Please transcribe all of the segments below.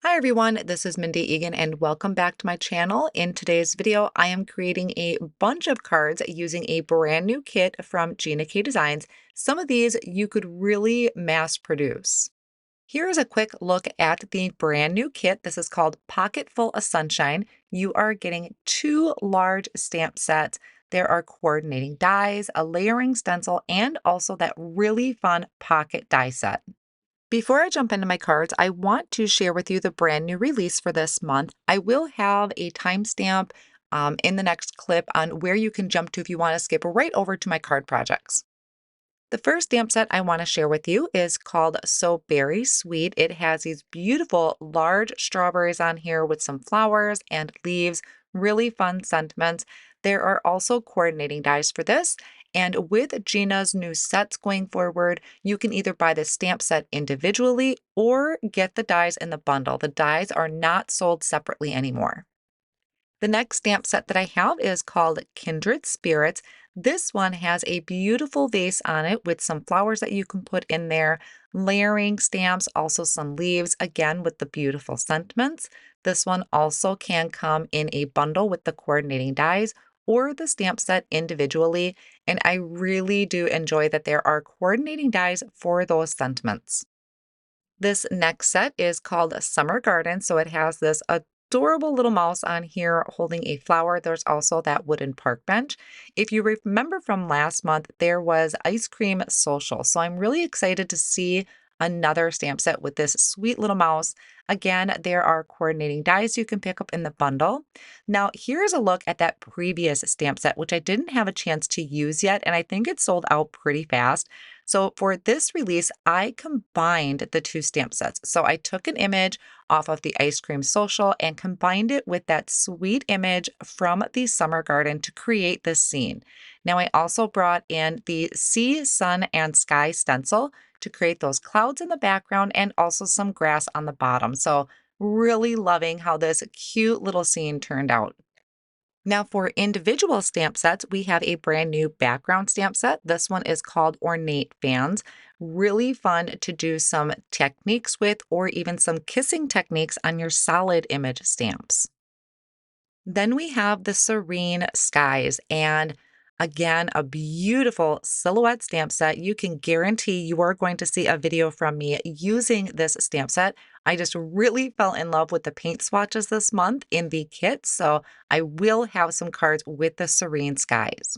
Hi everyone, this is Mindy Eggen and welcome back to my channel. In today's video, I am creating a bunch of cards using a brand new kit from Gina Designs. Some of these you could really mass produce. Here's a quick look at the brand new kit. This is called Pocketful of Sunshine. You are getting two large stamp sets. There are coordinating dies, a layering stencil, and also that really fun pocket die set. Before I jump into my cards, I want to share with you the brand new release for this month. I will have a timestamp in the next clip on where you can jump to if you want to skip right over to my card projects. The first stamp set I want to share with you is called So Berry Sweet. It has these beautiful large strawberries on here with some flowers and leaves, really fun sentiments. There are also coordinating dies for this. And with Gina's new sets going forward, you can either buy the stamp set individually or get the dies in the bundle. The dies are not sold separately anymore. The next stamp set that I have is called Kindred Spirits. This one has a beautiful vase on it with some flowers that you can put in there, layering stamps, also some leaves, again with the beautiful sentiments. This one also can come in a bundle with the coordinating dies or the stamp set individually. And I really do enjoy that there are coordinating dies for those sentiments. This next set is called Summer Garden. So it has this adorable little mouse on here holding a flower. There's also that wooden park bench. If you remember from last month, there was Ice Cream Social. So I'm really excited to see another stamp set with this sweet little mouse. Again, there are coordinating dies you can pick up in the bundle. Now, here's a look at that previous stamp set, which I didn't have a chance to use yet, and I think it sold out pretty fast. So for this release, I combined the two stamp sets. So I took an image off of the Ice Cream Social and combined it with that sweet image from the Summer Garden to create this scene. Now I also brought in the Sea, Sun, and Sky Stencil to create those clouds in the background and also some grass on the bottom. So really loving how this cute little scene turned out. Now for individual stamp sets, we have a brand new background stamp set. This one is called Ornate Fans. Really fun to do some techniques with or even some kissing techniques on your solid image stamps. Then we have the Serene Skies, and again, a beautiful silhouette stamp set. You can guarantee you are going to see a video from me using this stamp set. I just really fell in love with the paint swatches this month in the kit, so I will have some cards with the Serene Skies.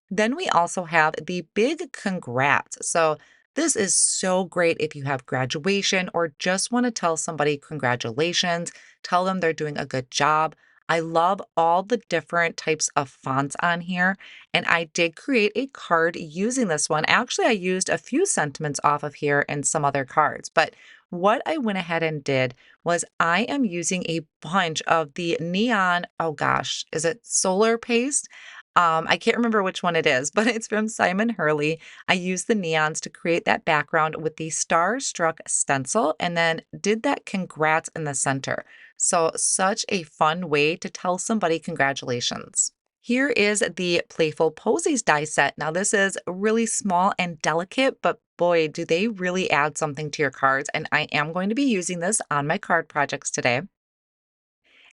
Then we also have the big congrats. So this is so great if you have graduation or just want to tell somebody congratulations, tell them they're doing a good job. I love all the different types of fonts on here, and I did create a card using this one. Actually, I used a few sentiments off of here and some other cards, but what I went ahead and did was I am using a bunch of the neon, oh gosh, is it solar paste? I can't remember which one it is, but it's from Simon Hurley. I used the neons to create that background with the Starstruck stencil and then did that congrats in the center. So such a fun way to tell somebody congratulations. Here is the Playful Posies die set. Now this is really small and delicate, but boy, do they really add something to your cards. And I am going to be using this on my card projects today.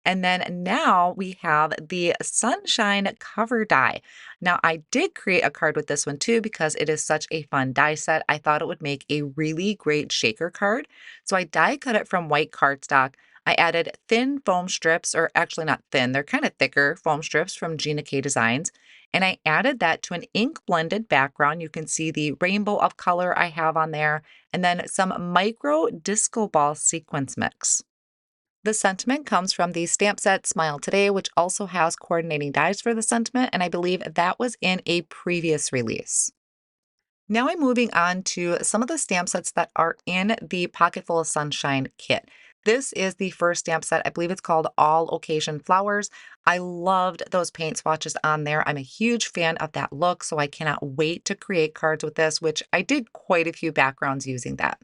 And then now we have the Sunshine cover die. Now I did create a card with this one too because it is such a fun die set. I thought it would make a really great shaker card. So I die cut it from white cardstock. I added thin foam strips, or actually not thin, they're kind of thicker foam strips from Gina Designs. And I added that to an ink blended background. You can see the rainbow of color I have on there, and then some micro disco ball sequence mix. The sentiment comes from the stamp set Smile Today, which also has coordinating dies for the sentiment, and I believe that was in a previous release. Now I'm moving on to some of the stamp sets that are in the Pocketful of Sunshine kit. This is the first stamp set. I believe it's called All Occasion Flowers. I loved those paint swatches on there. I'm a huge fan of that look, so I cannot wait to create cards with this, which I did quite a few backgrounds using that.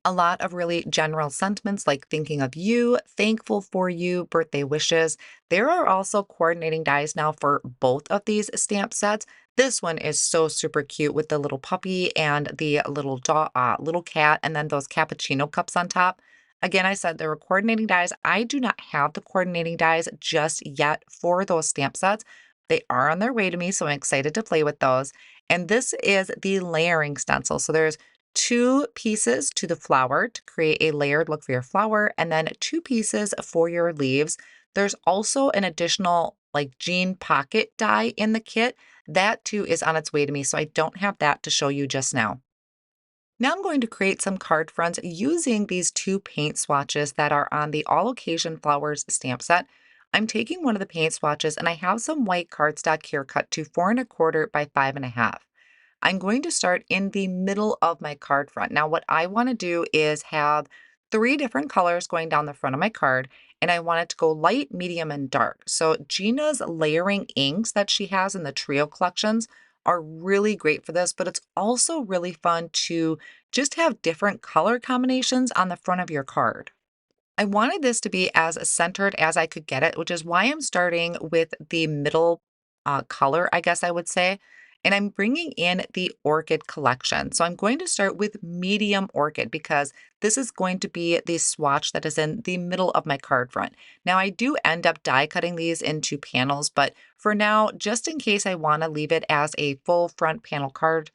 A lot of really general sentiments like thinking of you, thankful for you, birthday wishes. There are also coordinating dies now for both of these stamp sets. This one is so super cute with the little puppy and the little cat, and then those cappuccino cups on top. Again, I said there were coordinating dies. I do not have the coordinating dies just yet for those stamp sets. They are on their way to me, so I'm excited to play with those. And this is the layering stencil. So there's two pieces to the flower to create a layered look for your flower, and then two pieces for your leaves. There's also an additional like jean pocket die in the kit. That too is on its way to me, so I don't have that to show you just now. Now I'm going to create some card fronts using these two paint swatches that are on the All Occasion Flowers stamp set. I'm taking one of the paint swatches and I have some white cardstock here cut to 4¼ by 5½. I'm going to start in the middle of my card front. Now, what I want to do is have three different colors going down the front of my card, and I want it to go light, medium, and dark. So Gina's layering inks that she has in the trio collections are really great for this, but it's also really fun to just have different color combinations on the front of your card. I wanted this to be as centered as I could get it, which is why I'm starting with the middle color, I guess I would say. And I'm bringing in the orchid collection. So I'm going to start with medium orchid because this is going to be the swatch that is in the middle of my card front. Now I do end up die cutting these into panels, but for now, just in case I want to leave it as a full front panel card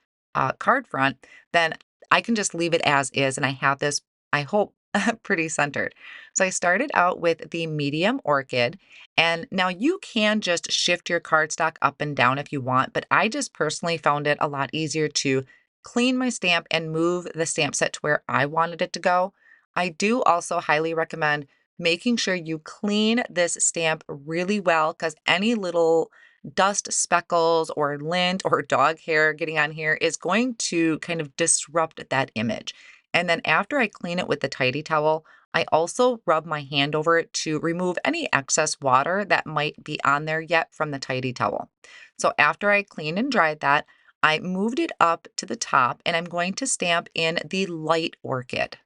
front, then I can just leave it as is. And I have this, I hope, pretty centered. So I started out with the medium orchid, and now you can just shift your cardstock up and down if you want, but I just personally found it a lot easier to clean my stamp and move the stamp set to where I wanted it to go. I do also highly recommend making sure you clean this stamp really well because any little dust speckles or lint or dog hair getting on here is going to kind of disrupt that image. And then after I clean it with the tidy towel, I also rub my hand over it to remove any excess water that might be on there yet from the tidy towel. So after I cleaned and dried that, I moved it up to the top and I'm going to stamp in the light orchid.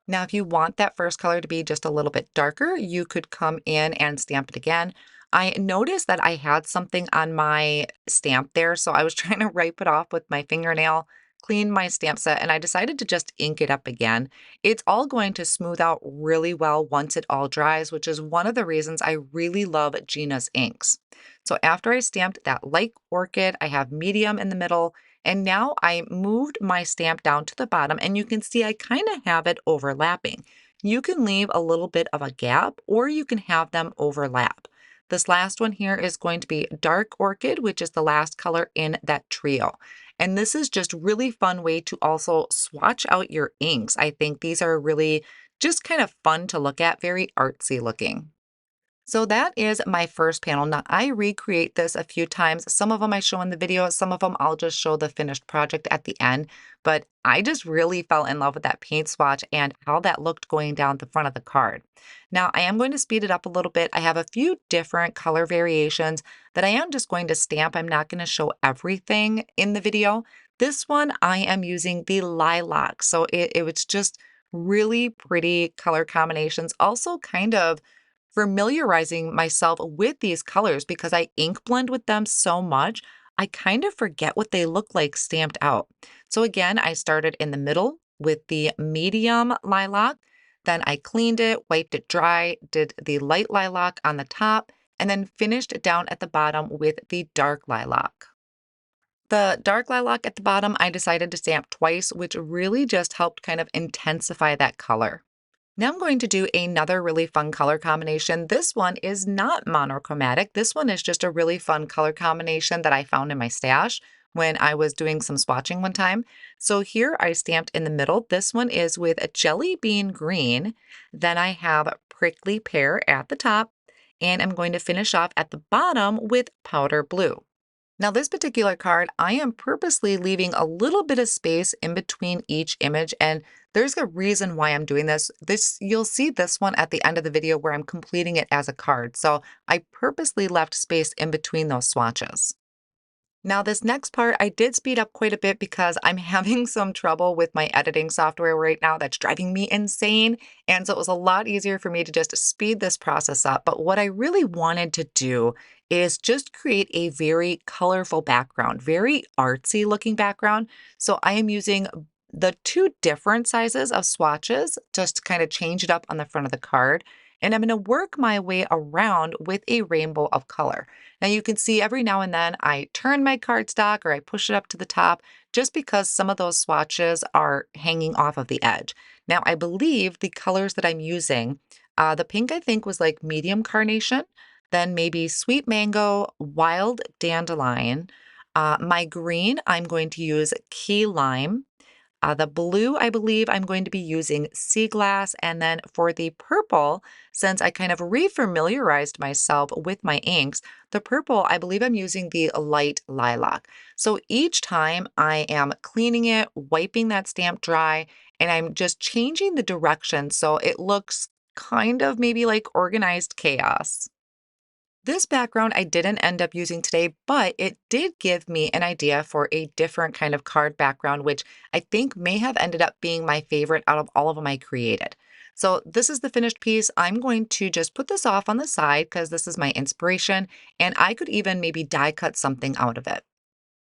Now, if you want that first color to be just a little bit darker, you could come in and stamp it again. I noticed that I had something on my stamp there, so I was trying to wipe it off with my fingernail, clean my stamp set, and I decided to just ink it up again. It's all going to smooth out really well once it all dries, which is one of the reasons I really love Gina's inks. So after I stamped that light orchid, I have medium in the middle, and now I moved my stamp down to the bottom and you can see I kind of have it overlapping. You can leave a little bit of a gap or you can have them overlap. This last one here is going to be dark orchid, which is the last color in that trio. And this is just really fun way to also swatch out your inks. I think these are really just kind of fun to look at, very artsy looking. So that is my first panel. Now I recreate this a few times. Some of them I show in the video, some of them I'll just show the finished project at the end. But I just really fell in love with that paint swatch and how that looked going down the front of the card. Now I am going to speed it up a little bit. I have a few different color variations that I am just going to stamp. I'm not going to show everything in the video. This one I am using the lilac. So it was just really pretty color combinations. Also kind of familiarizing myself with these colors because I ink blend with them so much, I kind of forget what they look like stamped out. So again, I started in the middle with the medium lilac, then I cleaned it, wiped it dry, did the light lilac on the top, and then finished down at the bottom with the dark lilac. The dark lilac at the bottom, I decided to stamp twice, which really just helped kind of intensify that color. Now I'm going to do another really fun color combination. This one is not monochromatic. This one is just a really fun color combination that I found in my stash when I was doing some swatching one time. So here I stamped in the middle. This one is with a jelly bean green. Then I have prickly pear at the top, and I'm going to finish off at the bottom with powder blue. Now this particular card, I am purposely leaving a little bit of space in between each image, and there's a reason why I'm doing this. You'll see this one at the end of the video where I'm completing it as a card. So I purposely left space in between those swatches. Now this next part, I did speed up quite a bit because I'm having some trouble with my editing software right now that's driving me insane. And so it was a lot easier for me to just speed this process up. But what I really wanted to do is just create a very colorful background, very artsy looking background. So I am using the two different sizes of swatches just to kind of change it up on the front of the card. And I'm going to work my way around with a rainbow of color. Now you can see every now and then I turn my cardstock or I push it up to the top just because some of those swatches are hanging off of the edge. Now I believe the colors that I'm using, the pink I think was like medium carnation, then maybe sweet mango, wild dandelion. My green, I'm going to use key lime. The blue, I believe I'm going to be using sea glass. And then for the purple, since I kind of refamiliarized myself with my inks, the purple, I believe I'm using the light lilac. So each time I am cleaning it, wiping that stamp dry, and I'm just changing the direction so it looks kind of maybe like organized chaos. This background I didn't end up using today, but it did give me an idea for a different kind of card background, which I think may have ended up being my favorite out of all of them I created. So this is the finished piece. I'm going to just put this off on the side because this is my inspiration, and I could even maybe die cut something out of it.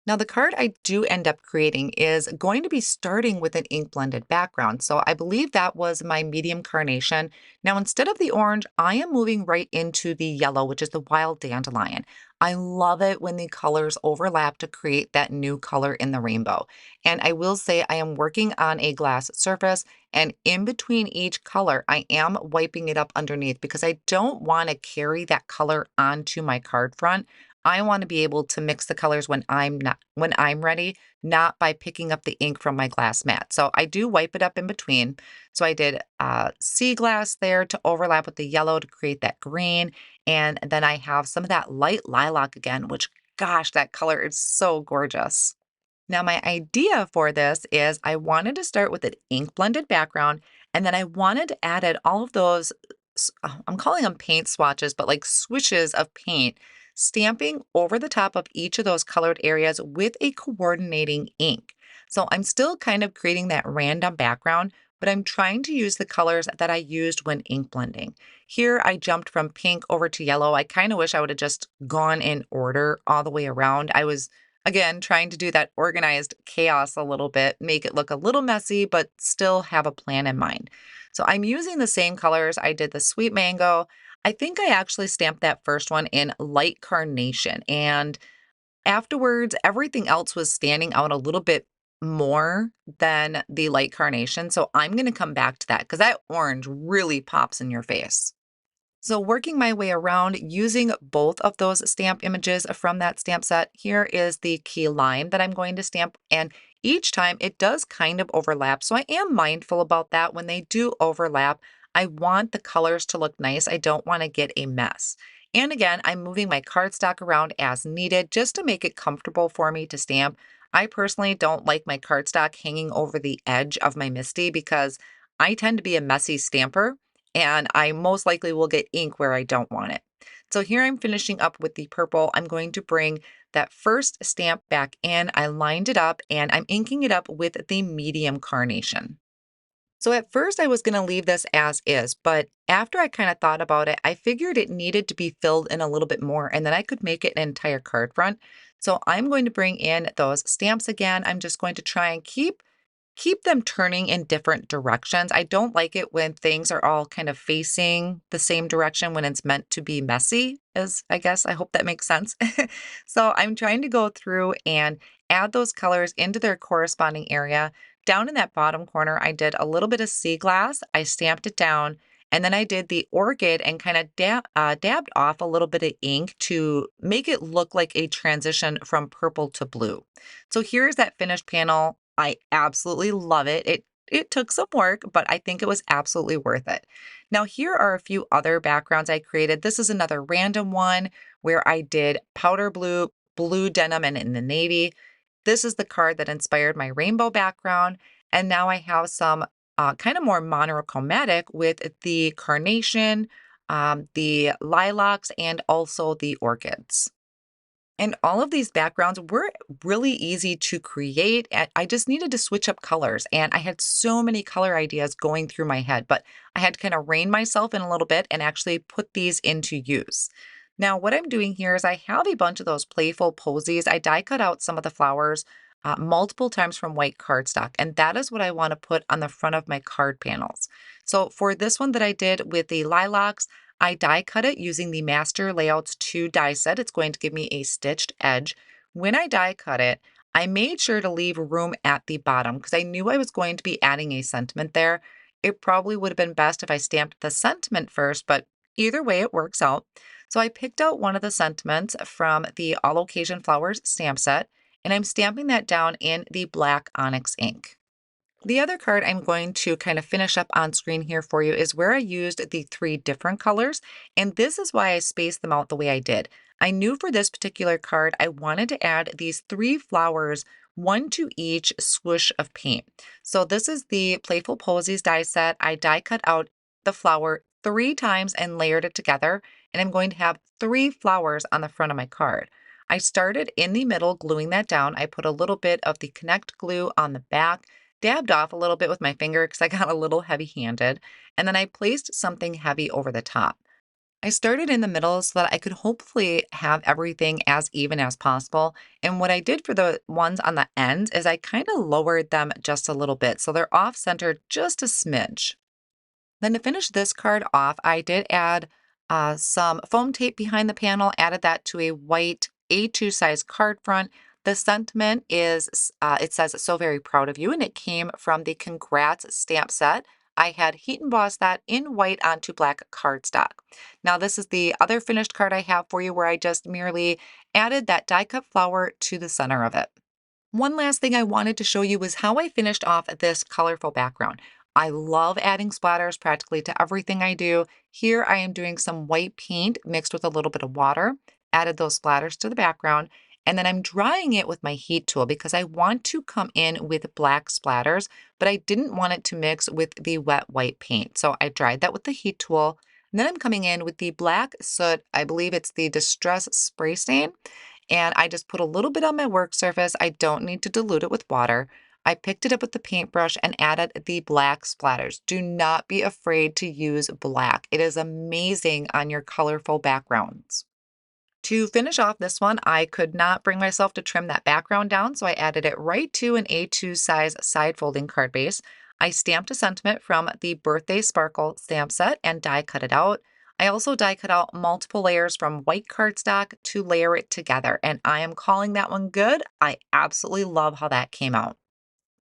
Now, the card I do end up creating is going to be starting with an ink blended background. So I believe that was my medium carnation. Now, instead of the orange, I am moving right into the yellow, which is the wild dandelion. I love it when the colors overlap to create that new color in the rainbow. And I will say I am working on a glass surface, and in between each color, I am wiping it up underneath because I don't want to carry that color onto my card front. I want to be able to mix the colors when I'm ready, not by picking up the ink from my glass mat. So I do wipe it up in between. So I did sea glass there to overlap with the yellow to create that green. And then I have some of that light lilac again, which gosh, that color is so gorgeous. Now, my idea for this is I wanted to start with an ink blended background, and then I wanted to add in all of those, I'm calling them paint swatches, but like swishes of paint, stamping over the top of each of those colored areas with a coordinating ink. So I'm still kind of creating that random background, but I'm trying to use the colors that I used when ink blending. Here, I jumped from pink over to yellow. I kind of wish I would have just gone in order all the way around. I was again, trying to do that organized chaos a little bit, make it look a little messy, but still have a plan in mind. So I'm using the same colors. I did the sweet mango. I think I actually stamped that first one in light carnation. And afterwards, everything else was standing out a little bit more than the light carnation. So I'm going to come back to that because that orange really pops in your face. So working my way around using both of those stamp images from that stamp set, here is the key lime that I'm going to stamp. And each time it does kind of overlap. So I am mindful about that. When they do overlap, I want the colors to look nice. I don't want to get a mess. And again, I'm moving my cardstock around as needed just to make it comfortable for me to stamp. I personally don't like my cardstock hanging over the edge of my MISTI because I tend to be a messy stamper and I most likely will get ink where I don't want it. So here I'm finishing up with the purple. I'm going to bring that first stamp back in. I lined it up and I'm inking it up with the medium carnation. So at first I was going to leave this as is, but after I kind of thought about it, I figured it needed to be filled in a little bit more and then I could make it an entire card front. So I'm going to bring in those stamps again. I'm just going to try and keep them turning in different directions. I don't like it when things are all kind of facing the same direction when it's meant to be messy, as I guess I hope that makes sense. So I'm trying to go through and add those colors into their corresponding area. Down in that bottom corner, I did a little bit of sea glass. I stamped it down. And then I did the orchid and kind of dabbed off a little bit of ink to make it look like a transition from purple to blue. So here's that finished panel. I absolutely love it. It took some work, but I think it was absolutely worth it. Now, here are a few other backgrounds I created. This is another random one where I did powder blue, blue denim, and in the navy. This is the card that inspired my rainbow background. And now I have some kind of more monochromatic with the carnation, the lilacs, and also the orchids. And all of these backgrounds were really easy to create. I just needed to switch up colors. And I had so many color ideas going through my head, but I had to kind of rein myself in a little bit and actually put these into use. Now, what I'm doing here is I have a bunch of those playful posies. I die cut out some of the flowers. multiple times from white cardstock, and that is what I want to put on the front of my card panels. So for this one that I did with the lilacs, I die cut it using the Master Layouts 2 die set. It's going to give me a stitched edge. When I die cut it, I made sure to leave room at the bottom because I knew I was going to be adding a sentiment there. It probably would have been best if I stamped the sentiment first, but either way, it works out. So I picked out one of the sentiments from the All Occasion Flowers stamp set, and I'm stamping that down in the black onyx ink. The other card I'm going to kind of finish up on screen here for you is where I used the 3 different colors, and this is why I spaced them out the way I did. I knew for this particular card, I wanted to add these 3 flowers, one to each swoosh of paint. So this is the Playful Posies die set. I die cut out the flower 3 times and layered it together, and I'm going to have 3 flowers on the front of my card. I started in the middle gluing that down. I put a little bit of the Connect glue on the back, dabbed off a little bit with my finger because I got a little heavy-handed, and then I placed something heavy over the top. I started in the middle so that I could hopefully have everything as even as possible. And what I did for the ones on the ends is I kind of lowered them just a little bit so they're off center just a smidge. Then to finish this card off, I did add some foam tape behind the panel, added that to a white A2 size card front. The sentiment is, it says, "So very proud of you," and it came from the Congrats stamp set. I had heat embossed that in white onto black cardstock. Now, this is the other finished card I have for you where I just merely added that die cut flower to the center of it. One last thing I wanted to show you was how I finished off this colorful background. I love adding splatters practically to everything I do. Here I am doing some white paint mixed with a little bit of water, added those splatters to the background, and then I'm drying it with my heat tool because I want to come in with black splatters, but I didn't want it to mix with the wet white paint. So I dried that with the heat tool. And then I'm coming in with the black soot, I believe it's the Distress Spray Stain, and I just put a little bit on my work surface. I don't need to dilute it with water. I picked it up with the paintbrush and added the black splatters. Do not be afraid to use black. It is amazing on your colorful backgrounds. To finish off this one, I could not bring myself to trim that background down, so I added it right to an A2 size side folding card base. I stamped a sentiment from the Birthday Sparkle stamp set and die cut it out. I also die cut out multiple layers from white cardstock to layer it together, and I am calling that one good. I absolutely love how that came out.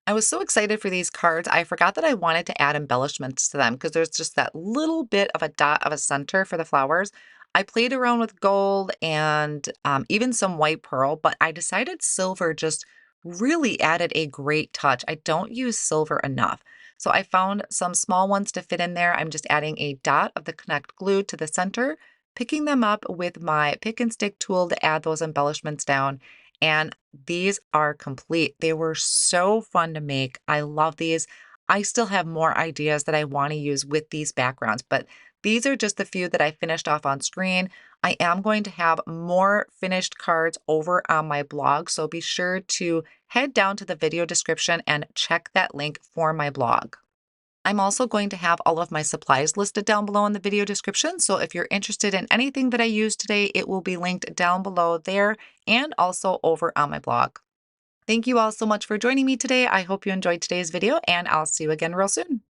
I was so excited for these cards, I forgot that I wanted to add embellishments to them because there's just that little bit of a dot of a center for the flowers. I played around with gold and even some white pearl, but I decided silver just really added a great touch. I don't use silver enough. So I found some small ones to fit in there. I'm just adding a dot of the Connect glue to the center, picking them up with my pick and stick tool to add those embellishments down. And these are complete. They were so fun to make. I love these. I still have more ideas that I want to use with these backgrounds, but these are just the few that I finished off on screen. I am going to have more finished cards over on my blog, so be sure to head down to the video description and check that link for my blog. I'm also going to have all of my supplies listed down below in the video description. So if you're interested in anything that I used today, it will be linked down below there and also over on my blog. Thank you all so much for joining me today. I hope you enjoyed today's video and I'll see you again real soon.